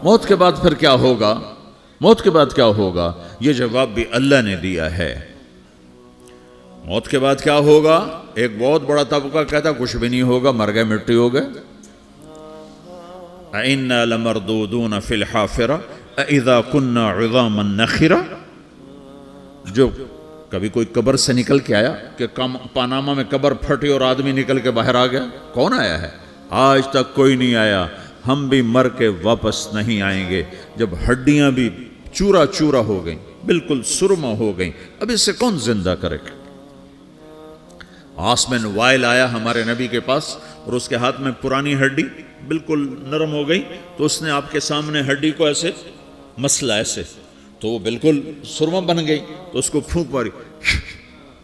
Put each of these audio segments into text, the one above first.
موت کے بعد پھر کیا ہوگا؟ موت کے بعد کیا ہوگا؟ یہ جواب بھی اللہ نے دیا ہے۔ موت کے بعد کیا ہوگا؟ ایک بہت بڑا طبقہ کہتا کچھ بھی نہیں ہوگا، مر گئے، مٹی ہو گئے۔ اِنَّا لَمَرْدُودُونَ فِي الْحَافِرَةِ اِذَا كُنَّا عِظَامًا نَخِرَةً۔ جو کبھی کوئی قبر سے نکل کے آیا کہ پاناما میں قبر پھٹی اور آدمی نکل کے باہر آ گیا؟ کون آیا ہے؟ آج تک کوئی نہیں آیا۔ ہم بھی مر کے واپس نہیں آئیں گے۔ جب ہڈیاں بھی چورا چورا ہو گئیں، بالکل سرما ہو گئیں، اب اس سے کون زندہ کرے گا؟ آسمین وائل آیا ہمارے نبی کے پاس اور اس کے ہاتھ میں پرانی ہڈی بالکل نرم ہو گئی، تو اس نے آپ کے سامنے ہڈی کو ایسے مسلا ایسے، تو وہ بالکل سرما بن گئی، تو اس کو پھونک ماری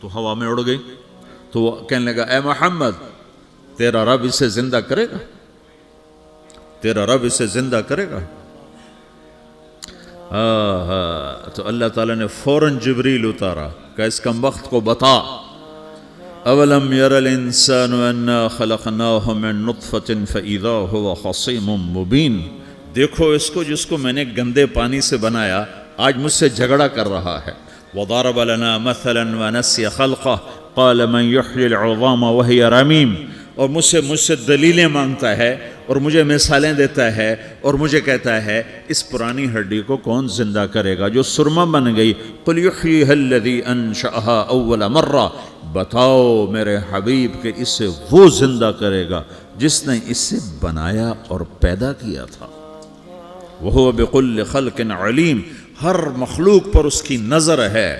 تو ہوا میں اڑ گئی۔ تو وہ کہنے لگا اے محمد، تیرا رب اسے زندہ کرے گا؟ تیرا رب اسے زندہ کرے گا؟ تو اللہ تعالیٰ نے فوراً جبریل اتارا کہ اس کم وقت کو بتا، اولم یر الانسان انا خلقناہ من نطفۃ فاذا هو خصیم مبین۔ دیکھو اس کو جس کو میں نے گندے پانی سے بنایا، آج مجھ سے جھگڑا کر رہا ہے۔ وضرب لنا مثلا ونسی خلقہ قال من یحیی العظام وہی رمیم۔ اور مجھ سے دلیلیں مانگتا ہے اور مجھے مثالیں دیتا ہے اور مجھے کہتا ہے اس پرانی ہڈی کو کون زندہ کرے گا جو سرما بن گئی؟ قل یحییھا الذی انشأھا اول مرہ۔ بتاؤ میرے حبیب کہ اسے وہ زندہ کرے گا جس نے اسے بنایا اور پیدا کیا تھا۔ وہو بکل خلق علیم۔ ہر مخلوق پر اس کی نظر ہے،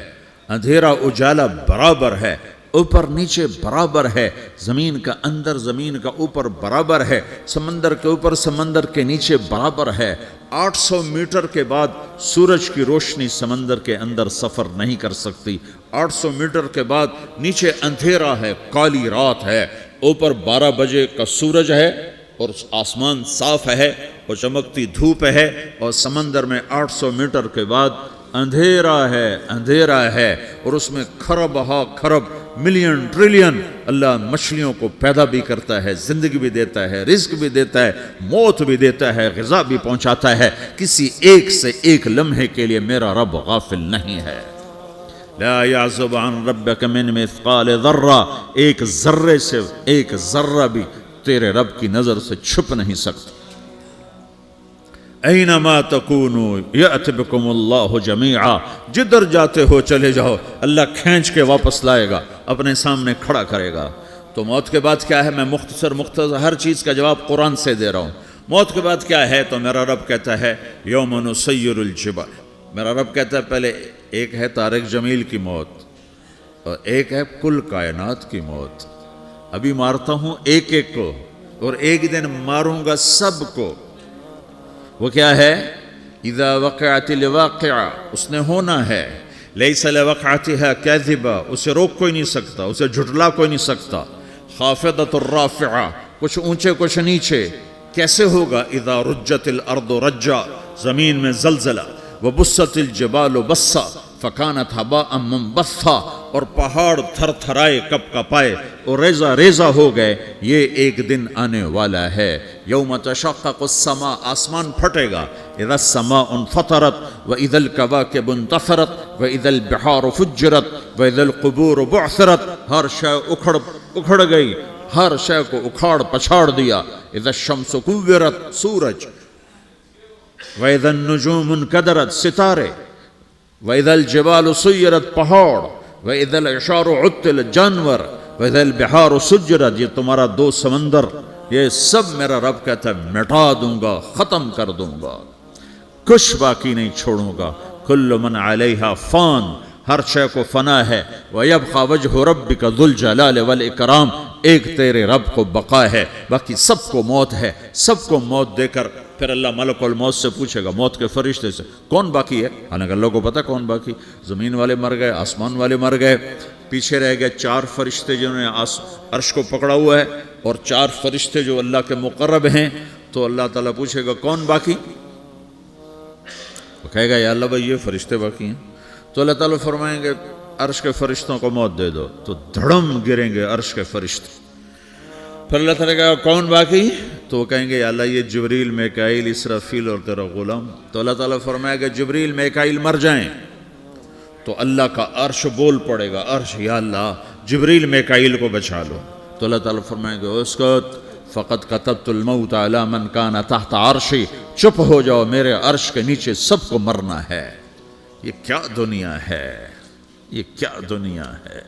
اندھیرا اجالا برابر ہے، اوپر نیچے برابر ہے، زمین کا اندر زمین کا اوپر برابر ہے، سمندر کے اوپر سمندر کے نیچے برابر ہے۔ 800 میٹر کے بعد سورج کی روشنی سمندر کے اندر سفر نہیں کر سکتی۔ 800 میٹر کے بعد نیچے اندھیرا ہے، کالی رات ہے، اوپر 12 بجے کا سورج ہے اور آسمان صاف ہے اور چمکتی دھوپ ہے، اور سمندر میں 800 میٹر کے بعد اندھیرا ہے اور اس میں کھرب ہا کھرب ملین ٹریلین اللہ مچھلیوں کو پیدا بھی کرتا ہے، زندگی بھی دیتا ہے، رزق بھی دیتا ہے، موت بھی دیتا ہے، غذا بھی پہنچاتا ہے۔ کسی ایک سے ایک لمحے کے لیے میرا رب غافل نہیں ہے۔ لا يعزب عن ربك من مثقال ذرہ، ایک ذرے سے ایک ذرہ بھی تیرے رب کی نظر سے چھپ نہیں سکتا۔ اینما تکونوا یأت بکم اللہ جمیعا، جدھر جاتے ہو چلے جاؤ، اللہ کھینچ کے واپس لائے گا، اپنے سامنے کھڑا کرے گا۔ تو موت کے بعد کیا ہے؟ میں مختصر ہر چیز کا جواب قرآن سے دے رہا ہوں۔ موت کے بعد کیا ہے؟ تو میرا رب کہتا ہے یوم نسیر الجبال۔ میرا رب کہتا ہے پہلے ایک ہے طارق جمیل کی موت اور ایک ہے کل کائنات کی موت۔ ابھی مارتا ہوں ایک ایک کو اور ایک دن ماروں گا سب کو۔ وہ کیا ہے؟ اذا وقعت الواقعہ، اس نے ہونا ہے۔ لیس لوقعتها کاذبہ، اسے روک کوئی نہیں سکتا، اسے جھٹلا کوئی نہیں سکتا۔ خافضۃ الرافعہ، کچھ اونچے کچھ نیچے۔ کیسے ہوگا؟ اذا رجت الارض رجا، زمین میں زلزلہ۔ وبست الجبال بسا فکانت ہباء منبثا، اور پہاڑ تھر تھرائے کپ کپائے اور ریزہ ریزہ ہو گئے۔ یہ ایک دن آنے والا ہے۔ یوم تشقق السماء، آسمان پھٹے گا۔ اذا السماء انفطرت واذا الكواكب انتثرت واذا البحار فجرت واذا القبور بعثرت، ہر شے اکھڑ گئی، ہر شے کو اکھاڑ پچھاڑ دیا۔ اذا الشمس کورت، سورج۔ وَإِذَا النُّجُومُ انْكَدَرَتْ، ستارے۔ وَإِذَا الْجِبَالُ سُيِّرَتْ، پہاڑ۔ وَإِذَا الْعِشَارُ عُطِّلَتْ، جانور۔ وَإِذَا الْبِحَارُ سُجِّرَتْ، یہ تمہارا دو سمندر، یہ سب میرا رب کہتا ہے مٹا دوں گا، ختم کر دوں گا، کچھ باقی نہیں چھوڑوں گا۔ كُلُّ مَنْ عَلَيْهَا فان، ہر شے کو فنا ہے۔ وَيَبْقَى وَجْهُ رَبِّكَ ذُو الْجَلَالِ وَالْإِكْرَامِ، ایک تیرے رب کو بقا ہے، باقی سب کو موت ہے۔ سب کو موت دے کر پھر اللہ ملک الموت سے پوچھے گا، موت کے فرشتے سے، کون باقی ہے؟ حالانکہ اللہ کو پتہ کون باقی۔ زمین والے مر گئے، آسمان والے مر گئے، پیچھے رہ گئے 4 فرشتے جنہوں نے عرش کو پکڑا ہوا ہے، اور 4 فرشتے جو اللہ کے مقرب ہیں۔ تو اللہ تعالیٰ پوچھے گا کون باقی؟ وہ کہے گا یا اللہ بھائی یہ فرشتے باقی ہیں۔ تو اللہ تعالیٰ فرمائیں گے عرش کے فرشتوں کو موت دے دو، تو دھڑم گریں گے عرش کے فرشتے. پھر اللہ تعالیٰ کہا کون باقی؟ تو وہ کہیں گے یا اللہ یہ جبریل، میکائیل، اسرافیل اور تیرا غلام. تو اللہ تعالیٰ فرمائے گا جبریل میکائیل مر جائیں تو اللہ کا عرش بول پڑے گا، عرش یا اللہ جبریل میکائیل کو بچا لو. تو اللہ تعالیٰ فرمائے گا اسکت فقط کتبت الموت علی من کان تحت عرشی، چپ ہو جاؤ، میرے عرش کے نیچے سب کو مرنا ہے. یہ کیا دنیا ہے، یہ کیا دنیا ہے.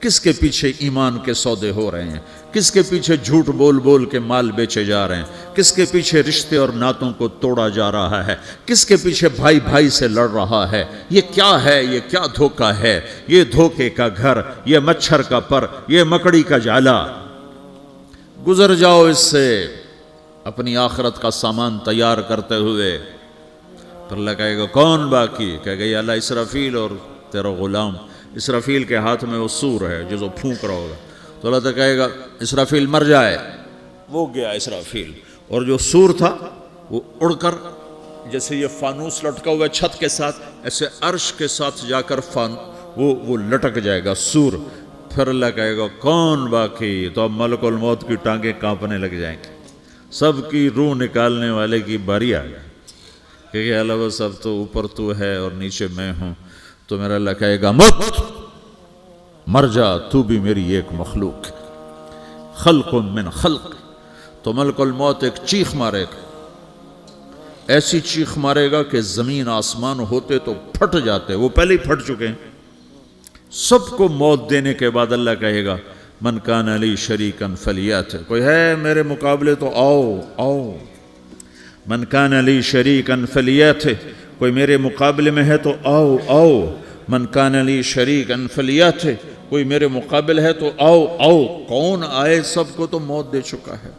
کس کے پیچھے ایمان کے سودے ہو رہے ہیں، کس کے پیچھے جھوٹ بول بول کے مال بیچے جا رہے ہیں، کس کے پیچھے رشتے اور ناتوں کو توڑا جا رہا ہے، کس کے پیچھے بھائی بھائی سے لڑ رہا ہے. یہ کیا ہے، یہ کیا دھوکہ ہے، یہ دھوکے کا گھر، یہ مچھر کا پر، یہ مکڑی کا جالا. گزر جاؤ اس سے اپنی آخرت کا سامان تیار کرتے ہوئے. پھر اللہ کہے گا کون باقی؟ کہے گا یا اللہ اسرافیل اور تیرا غلام. اسرافیل کے ہاتھ میں وہ سور ہے جو پھونک رہا ہوگا. تو اللہ تعالیٰ کہے گا اسرافیل مر جائے. وہ گیا اسرافیل، اور جو سور تھا وہ اڑ کر جیسے یہ فانوس لٹکا ہوا ہے چھت کے ساتھ، ایسے عرش کے ساتھ جا کر وہ لٹک جائے گا سور. پھر اللہ کہے گا کون باقی؟ تو اب ملک الموت کی ٹانگیں کانپنے لگ جائیں گی. سب کی روح نکالنے والے کی باری آ گئی، کہ اللہ وہ سب تو اوپر تو ہے اور نیچے میں ہوں. تو میرا اللہ کہے گا مت، مر جا، تو بھی میری ایک مخلوق ہے، خلق من خلق. تو ملک الموت ایک چیخ مارے گا، ایسی چیخ مارے گا کہ زمین آسمان ہوتے تو پھٹ جاتے، وہ پہلے ہی پھٹ چکے ہیں. سب کو موت دینے کے بعد اللہ کہے گا من کان لی شریکا فلیات، کوئی ہے میرے مقابلے تو آؤ آؤ. من کان لی شریکا فلیات، کوئی میرے مقابلے میں ہے تو آؤ آؤ. من کان لی شریکا فلیات، کوئی میرے مقابل ہے تو آؤ آؤ. کون آئے؟ سب کو تو موت دے چکا ہے.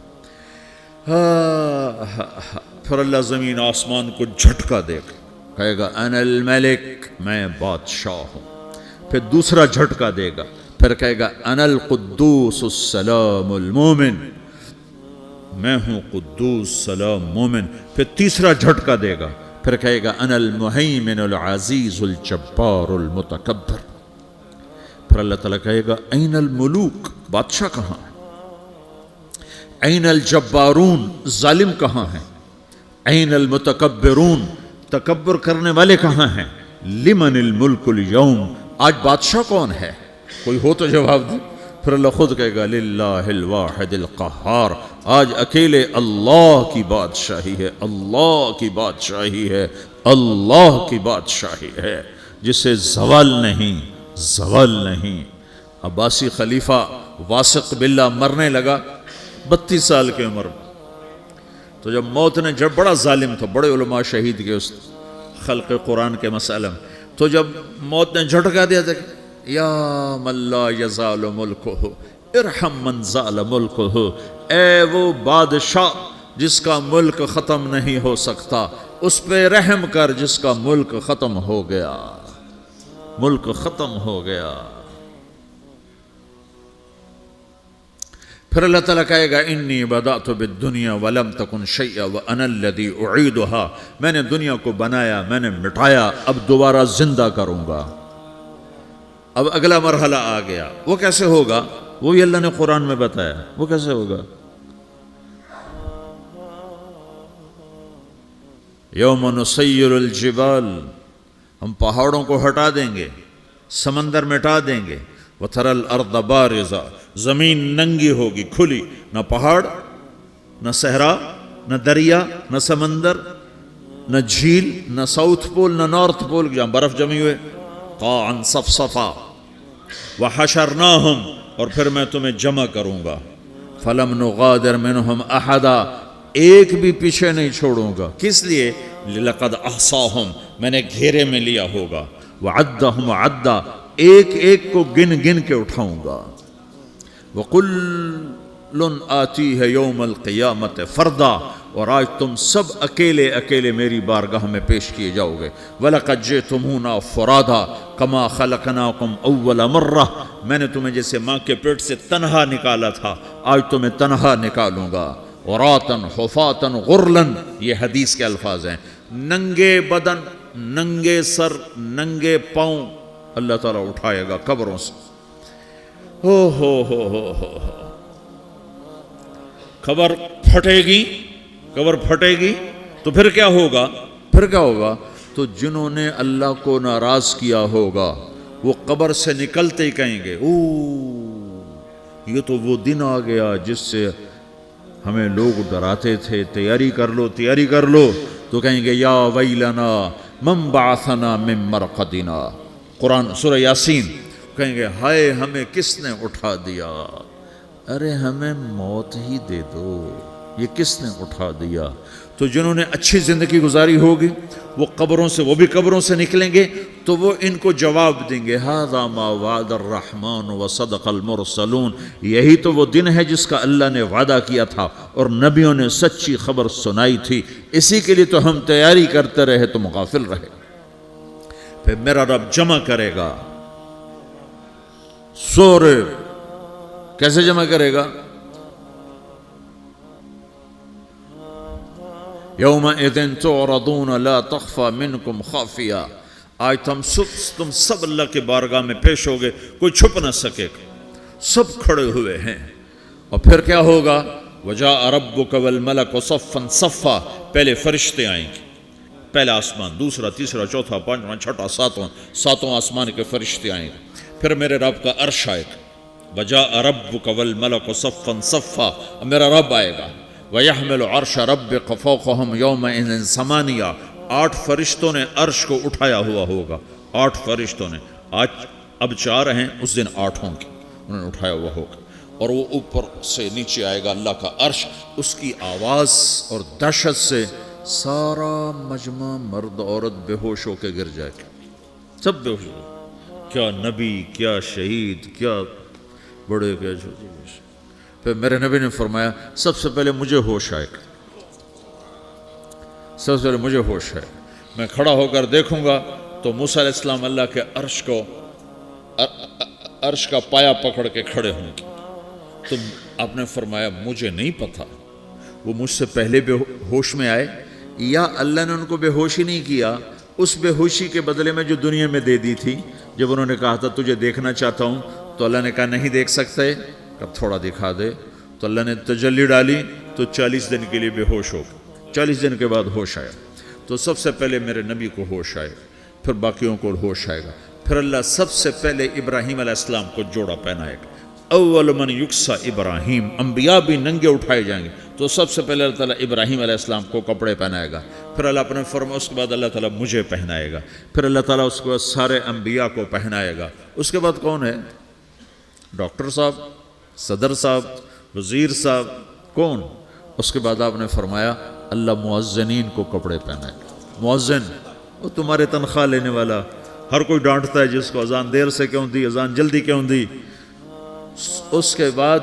پھر اللہ زمین آسمان کو جھٹکا دے گا، کہے گا انا الملک، میں بادشاہ ہوں. پھر دوسرا جھٹکا دے گا، پھر کہے گا انا القدوس السلام المومن، میں ہوں قدوس سلام مومن. پھر تیسرا جھٹکا دے گا، پھر کہے گا انا المہیمن العزیز الجبار المتکبر. پھر اللہ تعالیٰ کہے گا این الملوک، بادشاہ کہاں ہے؟ این الجبارون، ظالم کہاں ہیں؟ این المتکبرون، تکبر کرنے والے کہاں ہیں؟ لمن الملک اليوم، آج بادشاہ کون ہے؟ کوئی ہو تو جواب دے. پھر اللہ خود کہے گا للہ الواحد القہار، آج اکیلے اللہ کی بادشاہی ہے، اللہ کی بادشاہی ہے، اللہ کی بادشاہی ہے، جسے زوال نہیں، زوال نہیں. عباسی خلیفہ واثق باللہ مرنے لگا 32 سال کی عمر میں. تو جب موت نے، جب بڑا ظالم تھا، بڑے علماء شہید کے اس خلق قرآن کے مسئلہ میں، تو جب موت نے جھٹکا دیا تھا یا من لا یزال ملکہ ارحم من زال ملکہ، اے وہ بادشاہ جس کا ملک ختم نہیں ہو سکتا، اس پہ رحم کر جس کا ملک ختم ہو گیا، ملک ختم ہو گیا. پھر اللہ تعالیٰ کہے گا انی بدأت بالدنیا ولم تکن شیئا وانا الذی اعیدہا، میں نے دنیا کو بنایا، میں نے مٹایا، اب دوبارہ زندہ کروں گا. اب اگلا مرحلہ آ گیا. وہ کیسے ہوگا؟ وہ بھی اللہ نے قرآن میں بتایا. وہ کیسے ہوگا؟ یوم نسیر الجبال، ہم پہاڑوں کو ہٹا دیں گے، سمندر مٹا دیں گے. وتری الارض بارزہ، زمین ننگی ہوگی، کھلی، نہ پہاڑ، نہ صحرا، نہ دریا، نہ سمندر، نہ جھیل، نہ ساؤتھ پول، نہ نارتھ پول جہاں برف جمی ہوئے. قاعا صفصفا وحشرناہم، اور پھر میں تمہیں جمع کروں گا. فلم نغادر منہم احدا، ایک بھی پیچھے نہیں چھوڑوں گا. کس لیے؟ لقد احصاہم، میں نے گھیرے میں لیا ہوگا. وعدہم عدا، ایک ایک کو گن گن کے اٹھاؤں گا. وَقُلٌ آتِيهَ يَوْمَ الْقِيَامَةِ فَرْدًا، اور آج تم سب اکیلے اکیلے میری بارگاہ میں پیش کیے جاؤ گے. وَلَقَدْ جِئْتُمُونَا فُرَادًا كَمَا خَلَقْنَاكُمْ أَوَّلَ مَرَّةٍ، میں نے تمہیں جیسے ماں کے پیٹ سے تنہا نکالا تھا، آج تمہیں تنہا نکالوں گا. عُرَاةً حُفَاةً غُرْلًا، یہ حدیث کے الفاظ ہیں. ننگے بدن، ننگے سر، ننگے پاؤں، اللہ تعالیٰ اٹھائے گا قبروں سے. ہو قبر پھٹے گی تو پھر کیا ہوگا؟ تو جنہوں نے اللہ کو ناراض کیا ہوگا وہ قبر سے نکلتے ہی کہیں گے یہ تو وہ دن آ گیا جس سے ہمیں لوگ ڈراتے تھے، تیاری کر لو. تو کہیں گے یا ویلنا من بعثنا من مرقدنا، قرآن سورہ یاسین. کہیں گے ہائے ہمیں کس نے اٹھا دیا، ارے ہمیں موت ہی دے دو، یہ کس نے اٹھا دیا. تو جنہوں نے اچھی زندگی گزاری ہوگی وہ بھی قبروں سے نکلیں گے تو وہ ان کو جواب دیں گے ھذا ما وعد الرحمن وصدق المرسلون، یہی تو وہ دن ہے جس کا اللہ نے وعدہ کیا تھا اور نبیوں نے سچی خبر سنائی تھی، اسی کے لیے تو ہم تیاری کرتے رہے تم غافل رہے. پھر میرا رب جمع کرے گا سورے. کیسے جمع کرے گا؟ یومئذ تعرضون لا تخفى منکم خافیہ. آج تم سب اللہ کے بارگاہ میں پیش ہوگے، کوئی چھپ نہ سکے گا، سب کھڑے ہوئے ہیں. اور پھر کیا ہوگا؟ وجاء ربک والملک صفا صفا. پہلے فرشتے آئیں گے، پہلا آسمان، دوسرا، تیسرا، چوتھا، پانچواں، چھٹا، ساتواں آسمان کے فرشتے آئیں گے. پھر میرے رب کا عرش آئے گا. وجاء ربک والملک صفا صفا. میرا رب آئے گا. وَيَحْمِلُ عَرْشَ رَبِّكَ فَوْقَهُمْ يَوْمَئِذٍ ثَمَانِيَةٌ. 8 فرشتوں نے عرش کو اٹھایا ہوا ہوگا. 8 فرشتوں نے، آج اب 4 ہیں، اس دن 8 ہوں گے، انہوں نے اٹھایا ہوا ہوگا. اور وہ اوپر سے نیچے آئے گا اللہ کا عرش. اس کی آواز اور دہشت سے سارا مجمع مرد عورت بے ہوش ہو کے گر جائے گا، سب بے ہوش ہو. کیا نبی، کیا شہید، کیا بڑے، کیا چھوٹے. پھر میرے نبی نے فرمایا سب سے پہلے مجھے ہوش آئے گا، سب سے پہلے مجھے ہوش ہے. میں کھڑا ہو کر دیکھوں گا تو موسیٰ علیہ السلام اللہ کے عرش کا پایا پکڑ کے کھڑے ہوں گے. تو آپ نے فرمایا مجھے نہیں پتا وہ مجھ سے پہلے بے ہوش میں آئے یا اللہ نے ان کو بے ہوش ہی نہیں کیا، اس بے ہوشی کے بدلے میں جو دنیا میں دے دی تھی. جب انہوں نے کہا تھا تجھے دیکھنا چاہتا ہوں تو اللہ نے کہا نہیں دیکھ سکتے، اب تھوڑا دکھا دے. تو اللہ نے تجلی ڈالی تو 40 دن کے لیے بے ہوش ہو گئے. 40 دن کے بعد ہوش آیا. تو سب سے پہلے میرے نبی کو ہوش آئے، پھر باقیوں کو ہوش آئے گا. پھر اللہ سب سے پہلے ابراہیم علیہ السلام کو جوڑا پہنائے گا. اول من یکسا ابراہیم. انبیاء بھی ننگے اٹھائے جائیں گے تو سب سے پہلے اللہ تعالیٰ ابراہیم علیہ السلام کو کپڑے پہنائے گا. پھر اللہ اپنے فرما، اس کے بعد اللہ تعالیٰ مجھے پہنائے گا. پھر اللہ تعالیٰ اس کے بعد سارے انبیاء کو پہنائے گا. اس کے بعد کون ہے؟ ڈاکٹر صاحب، صدر صاحب، وزیر صاحب، کون؟ اس کے بعد آپ نے فرمایا اللہ مؤذنین کو کپڑے پہنائے گا. مؤذن وہ تمہارے تنخواہ لینے والا، ہر کوئی ڈانٹتا ہے جس کو اذان دیر سے کیوں دی، اذان جلدی کیوں دی. اس کے بعد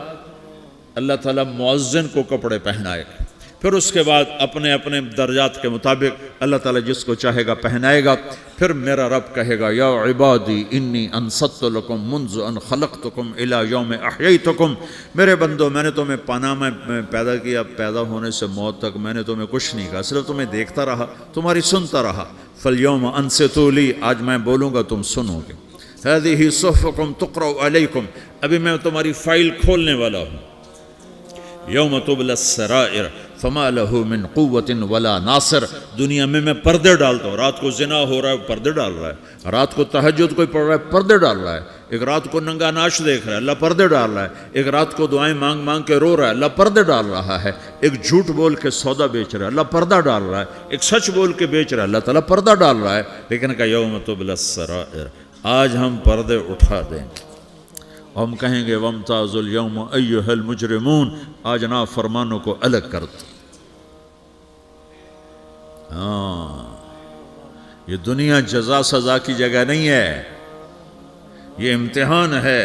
اللہ تعالیٰ مؤذن کو کپڑے پہنائے گا. پھر اس کے بعد اپنے اپنے درجات کے مطابق اللہ تعالیٰ جس کو چاہے گا پہنائے گا. پھر میرا رب کہے گا یا عبادی انی انصت لکم منذ ان خلقتکم الی یوم احییتکم. میرے بندو، میں نے تمہیں پاناہ میں پیدا کیا، پیدا ہونے سے موت تک میں نے تمہیں کچھ نہیں کہا، صرف تمہیں دیکھتا رہا، تمہاری سنتا رہا. فالیوم انصتوا لی، آج میں بولوں گا تم سنو گے. ہذہ صحفکم تقرأ علیکم، ابھی میں تمہاری فائل کھولنے والا ہوں. یوم تبلی السرائر فما لہ من قوت ولا ناصر. دنیا میں پردے ڈالتا ہوں. رات کو زنا ہو رہا ہے، پردے ڈال رہا ہے. رات کو تہجد کوئی پڑھ رہا ہے، پردے ڈال رہا ہے. ایک رات کو ننگا ناچ دیکھ رہا ہے، اللہ پردے ڈال رہا ہے. ایک رات کو دعائیں مانگ مانگ کے رو رہا ہے، اللہ پردے ڈال رہا ہے. ایک جھوٹ بول کے سودا بیچ رہا ہے، اللہ پردہ ڈال رہا ہے. ایک سچ بول کے بیچ رہا ہے، اللہ تعالیٰ پردہ ڈال رہا ہے. لیکن کہ یوم تبلی السرائر، آج ہم پردے اٹھا دیں گے. ہم کہیں گے وامتازوا اليوم ایھا المجرمون، آج نافرمانوں کو الگ کر دو. یہ دنیا جزا سزا کی جگہ نہیں ہے، یہ امتحان ہے.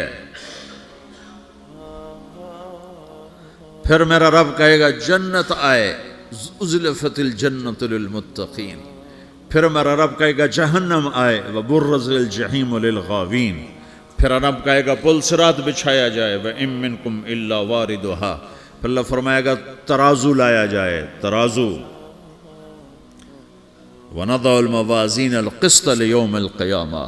پھر میرا رب کہے گا جنت آئے، ازلفت الجنت للمتقین. پھر میرا رب کہے گا جہنم آئے، وبرز الجحیم للغاوین. پھر رب کہے گا پل صراط بچھایا جائے، وَإِن مِّنكُمْ إِلَّا وَارِدُهَا. پھر اللہ فرمائے گا ترازو لایا جائے، ترازو. وَنَضَعُ الْمَوَازِينَ الْقِسْطَ لِيَوْمِ الْقِيَامَةِ.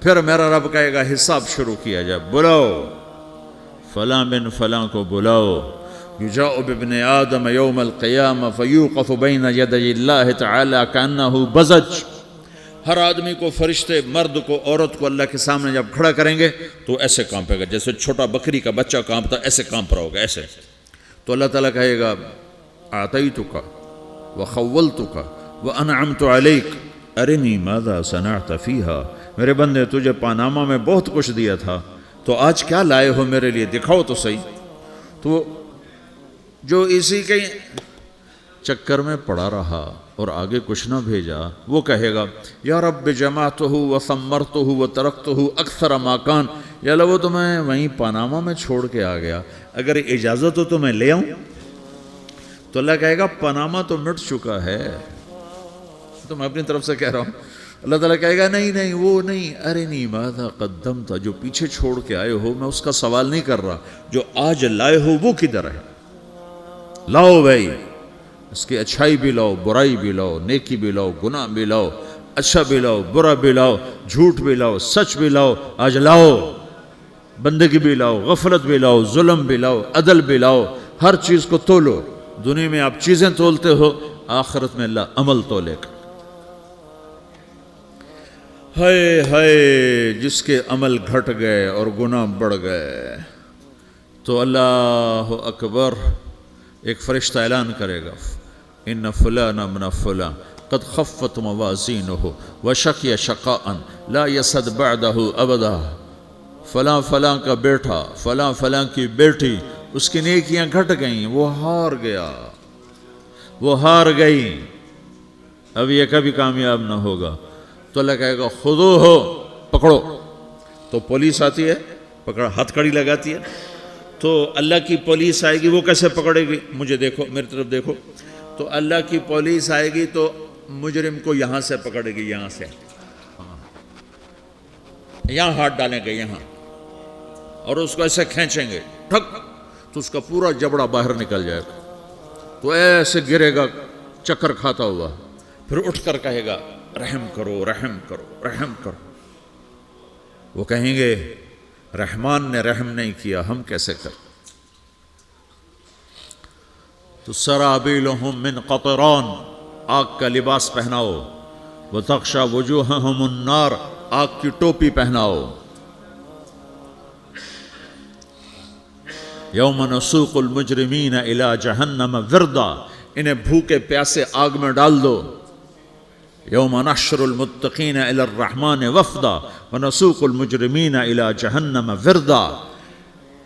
پھر میرا رب کہے گا حساب شروع کیا جائے، بلاؤ فلاں بن فلاں کو بلاؤ، یجاء بابن آدم یوم القیامہ فیوقف بین یدی اللہ تعالی کانہ بزج۔ ہر آدمی کو، فرشتے، مرد کو، عورت کو اللہ کے سامنے جب کھڑا کریں گے تو ایسے کانپے گا جیسے چھوٹا بکری کا بچہ کانپتا، ایسے کانپ رہا ہوگا ایسے۔ تو اللہ تعالیٰ کہے گا اعطیتک وخولتک وانعمت علیک ارنی ماذا صنعت فیہا، میرے بندے تجھے پاناما میں بہت کچھ دیا تھا، تو آج کیا لائے ہو میرے لیے، دکھاؤ تو صحیح۔ تو جو اسی کے چکر میں پڑا رہا اور آگے کچھ نہ بھیجا، وہ کہے گا یا رب جمعتہ وثمرتہ وترکتہ اکثر ما کان، یا اللہ وہ تو میں وہیں پاناما میں چھوڑ کے آ گیا، اگر اجازت ہو تو میں لے آؤں؟ تو اللہ کہے گا پاناما تو مٹ چکا ہے، تو میں اپنی طرف سے کہہ رہا ہوں۔ اللہ تعالیٰ کہے گا نہیں نہیں وہ نہیں، ارنی ماذا قدمت، جو پیچھے چھوڑ کے آئے ہو میں اس کا سوال نہیں کر رہا، جو آج لائے ہو وہ کدھر ہے، لاؤ بھائی، اس کی اچھائی بھی لاؤ، برائی بھی لاؤ، نیکی بھی لاؤ، گناہ بھی لاؤ، اچھا بھی لاؤ، برا بھی لاؤ، جھوٹ بھی لاؤ، سچ بھی لاؤ، آج لاؤ، بندگی بھی لاؤ، غفلت بھی لاؤ، ظلم بھی لاؤ، عدل بھی لاؤ، ہر چیز کو تولو۔ دنیا میں آپ چیزیں تولتے ہو، آخرت میں اللہ عمل تولے گا۔ ہائے ہائے جس کے عمل گھٹ گئے اور گناہ بڑھ گئے، تو اللہ اکبر، ایک فرشتہ اعلان کرے گا ان فلان من فلان قد خفت موازینہ وشقی شقاء لا یسد بعدہ ابدا، فلاں فلاں کا بیٹا، فلاں فلاں کی بیٹی، اس کی نیکیاں گھٹ گئیں، وہ ہار گیا، وہ ہار گئی، اب یہ کبھی کامیاب نہ ہوگا۔ تو اللہ کہے گا خودو ہو، پکڑو۔ تو پولیس آتی ہے، پکڑا، ہتھ کڑی لگاتی ہے، تو اللہ کی پولیس آئے گی، وہ کیسے پکڑے گی؟ مجھے دیکھو، میری طرف دیکھو۔ تو اللہ کی پولیس آئے گی تو مجرم کو یہاں سے پکڑے گی، یہاں سے، یہاں ہاتھ ڈالیں گے یہاں، اور اس کو ایسے کھینچیں گے، ٹھک، تو اس کا پورا جبڑا باہر نکل جائے گا، تو ایسے گرے گا چکر کھاتا ہوا، پھر اٹھ کر کہے گا رحم کرو، رحم کرو، رحم کرو۔ وہ کہیں گے رحمان نے رحم نہیں کیا، ہم کیسے کر؟ تو سرابیلہم من قطران، آگ کا لباس پہناؤ، وتغشا وجوہہم النار، آگ کی ٹوپی پہناؤ۔ یوم نسوق المجرمین الی جہنم وردا، انہیں بھوکے پیاسے آگ میں ڈال دو۔ یوم نحشر المتقین الی الرحمن وفدا ونسوق المجرمین الی جہنم وردا،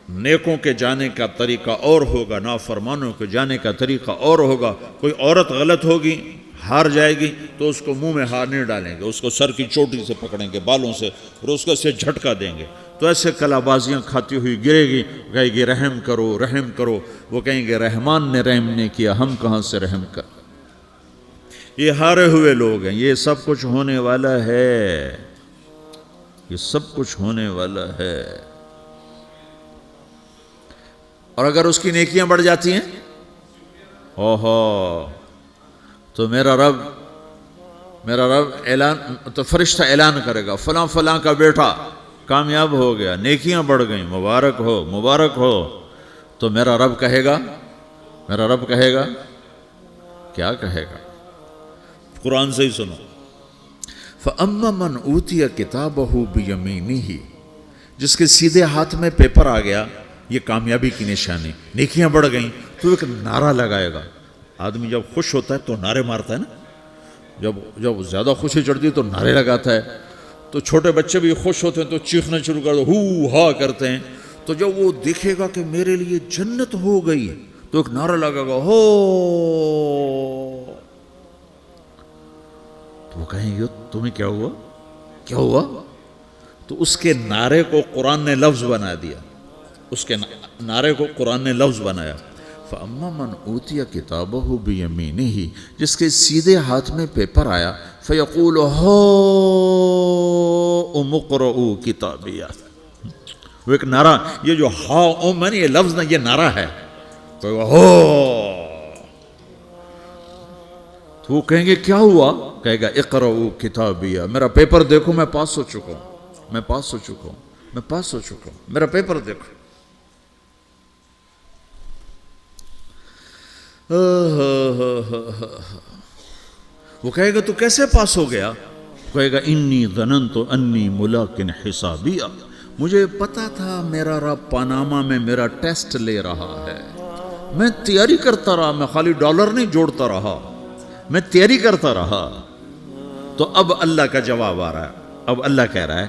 نیکوں کے جانے کا طریقہ اور ہوگا، نافرمانوں کے جانے کا طریقہ اور ہوگا۔ کوئی عورت غلط ہوگی، ہار جائے گی، تو اس کو منہ میں ہار نہیں ڈالیں گے، اس کو سر کی چوٹی سے پکڑیں گے، بالوں سے، اور اس کو اسے جھٹکا دیں گے، تو ایسے کلا بازیاں کھاتی ہوئی گرے گی، کہے گی رحم کرو، رحم کرو۔ وہ کہیں گے رحمان نے رحم نہیں کیا، ہم کہاں سے رحم کر؟ یہ ہارے ہوئے لوگ ہیں، یہ سب کچھ ہونے والا ہے، یہ سب کچھ ہونے والا ہے۔ اور اگر اس کی نیکیاں بڑھ جاتی ہیں، اوہو، تو میرا رب اعلان، تو فرشتہ اعلان کرے گا فلاں فلاں کا بیٹا کامیاب ہو گیا، نیکیاں بڑھ گئیں، مبارک ہو، مبارک ہو۔ تو میرا رب کہے گا کیا کہے گا؟ قرآن سے ہی سنو۔ فَأَمَّا مَنْ أُوتِيَ كِتَابَهُ بِيَمِينِهِ، جس کے سیدھے ہاتھ میں پیپر آ گیا، یہ کامیابی کی نشانی، نیکیاں بڑھ گئیں، تو ایک نعرہ لگائے گا۔ آدمی جب خوش ہوتا ہے تو نعرے مارتا ہے نا، جب زیادہ خوشی چڑھتی ہے تو نعرے لگاتا ہے۔ تو چھوٹے بچے بھی خوش ہوتے ہیں تو چیخنا شروع کر دو، ہو ہا کرتے ہیں۔ تو جب وہ دیکھے گا کہ میرے لیے جنت ہو گئی، تو ایک نعرہ لگے گا، ہو، تو وہ کہیں گے تمہیں کیا ہوا، کیا ہوا؟ تو اس کے نعرے کو قرآن نے لفظ بنا دیا، اس کے نعرے کو قرآن نے لفظ بنایا۔ فَأَمَّا مَنْ أُوتِيَ كِتَابَهُ بِيَمِينِهِ، جس کے سیدھے ہاتھ میں پیپر آیا، فَيَقُولُ هَاؤْمُ اقْرَءُوا كِتَابِيَهْ، وہ ایک نعرہ، یہ جو ہاؤم ہے نا، یہ لفظ نہ، یہ نعرہ ہے، تو وہ کہیں گے کیا ہوا؟ کہے گا اقرؤوا کتابیہ، میرا پیپر دیکھو، میں پاس ہو چکا ہوں، میں پاس ہو چکا ہوں، میں پاس ہو چکا ہوں، میرا پیپر دیکھو۔ وہ کہے گا تو کیسے پاس ہو گیا؟ کہے گا انی ظننت انی ملاقٍ حسابیہ، مجھے پتا تھا میرا رب پاناما میں میرا ٹیسٹ لے رہا ہے، میں تیاری کرتا رہا، میں خالی ڈالر نہیں جوڑتا رہا، میں تیاری کرتا رہا۔ تو اب اللہ کا جواب آ رہا ہے، اب اللہ کہہ رہا ہے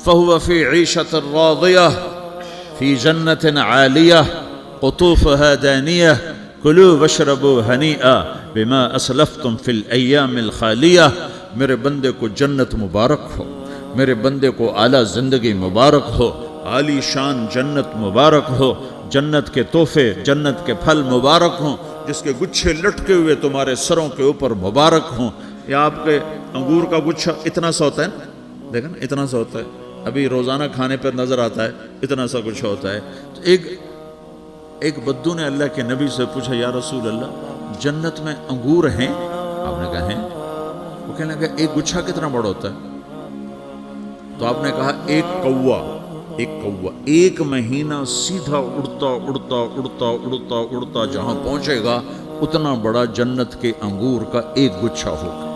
فَهُوَ فِي عِيشَةٍ رَاضِيَةٍ فِي جَنَّةٍ عَالِيَةٍ قُطُوفُهَا دَانِيَةٌ كُلُوا وَاشْرَبُوا هَنِيئًا بِمَا أَسْلَفْتُمْ فِي الْأَيَّامِ الْخَالِيَةِ، میرے بندے کو جنت مبارک ہو، میرے بندے کو اعلیٰ زندگی مبارک ہو، عالی شان جنت مبارک ہو، جنت کے تحفے، جنت کے پھل مبارک ہوں، جس کے گچھے لٹکے ہوئے تمہارے سروں کے اوپر مبارک ہوں۔ یا آپ کے انگور کا گچھا اتنا سا ہوتا ہے نا، دیکھا نا اتنا سا ہوتا ہے، ابھی روزانہ کھانے پر نظر آتا ہے، اتنا سا گچھا ہوتا ہے۔ تو ایک بدو نے اللہ کے نبی سے پوچھا یا رسول اللہ جنت میں انگور ہیں؟ آپ نے کہا ہیں۔ وہ کہنے لگا ایک گچھا کتنا بڑا ہوتا ہے؟ تو آپ نے کہا ایک کوا ایک مہینہ سیدھا اڑتا اڑتا اڑتا اڑتا اڑتا جہاں پہنچے گا اتنا بڑا جنت کے انگور کا ایک گچھا ہوگا۔